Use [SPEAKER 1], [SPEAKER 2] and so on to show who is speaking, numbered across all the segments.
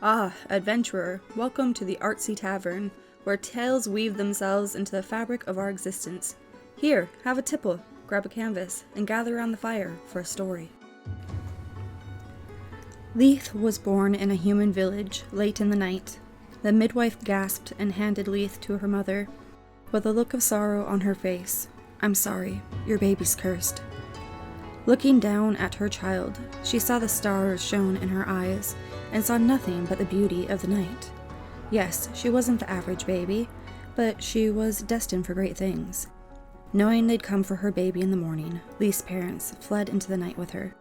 [SPEAKER 1] Ah, adventurer, welcome to the artsy tavern, where tales weave themselves into the fabric of our existence. Here, have a tipple, grab a canvas, and gather around the fire for a story. Liath was born in a human village late in the night. The midwife gasped and handed Liath to her mother, with a look of sorrow on her face. "I'm sorry, your baby's cursed." Looking down at her child, she saw the stars shone in her eyes, and saw nothing but the beauty of the night. Yes, she wasn't the average baby, but she was destined for great things. Knowing they'd come for her baby in the morning, Liath's parents fled into the night with her.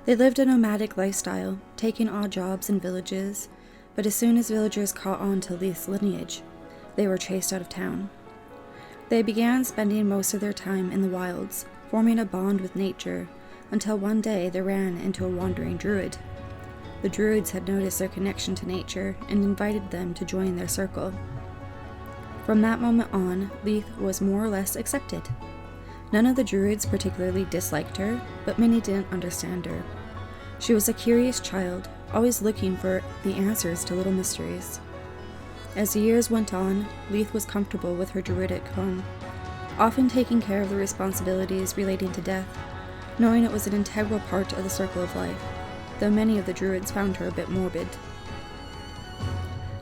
[SPEAKER 1] They lived a nomadic lifestyle, taking odd jobs in villages, but as soon as villagers caught on to Liath's lineage, they were chased out of town. They began spending most of their time in the wilds, forming a bond with nature, until one day they ran into a wandering druid. The druids had noticed their connection to nature and invited them to join their circle. From that moment on, Liath was more or less accepted. None of the druids particularly disliked her, but many didn't understand her. She was a curious child, always looking for the answers to little mysteries. As the years went on, Liath was comfortable with her druidic home, often taking care of the responsibilities relating to death, knowing it was an integral part of the circle of life, though many of the druids found her a bit morbid.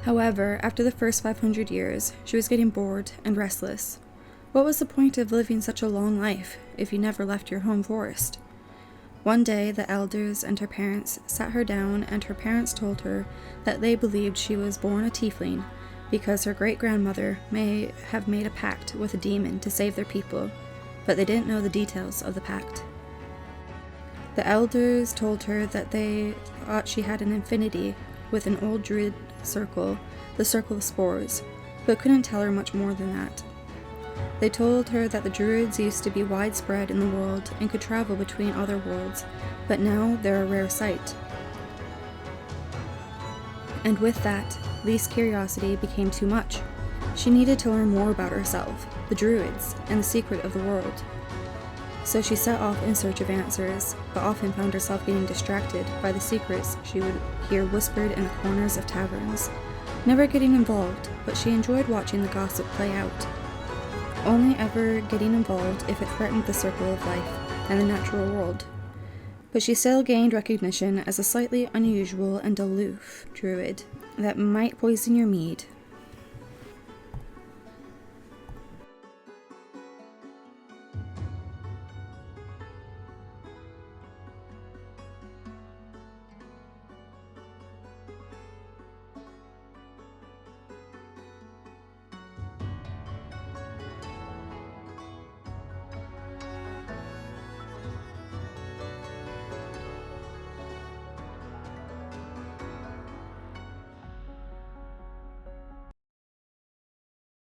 [SPEAKER 1] However, after the first 500 years, she was getting bored and restless. What was the point of living such a long life if you never left your home forest? One day, the elders and her parents sat her down, and her parents told her that they believed she was born a Tiefling because her great-grandmother may have made a pact with a demon to save their people, but they didn't know the details of the pact. The elders told her that they thought she had an affinity with an old druid circle, the Circle of Spores, but couldn't tell her much more than that. They told her that the druids used to be widespread in the world and could travel between other worlds, but now they're a rare sight. And with that, Liath's curiosity became too much. She needed to learn more about herself, the druids, and the secret of the world. So she set off in search of answers, but often found herself getting distracted by the secrets she would hear whispered in the corners of taverns. Never getting involved, but she enjoyed watching the gossip play out, only ever getting involved if it threatened the circle of life and the natural world. But she still gained recognition as a slightly unusual and aloof druid that might poison your mead,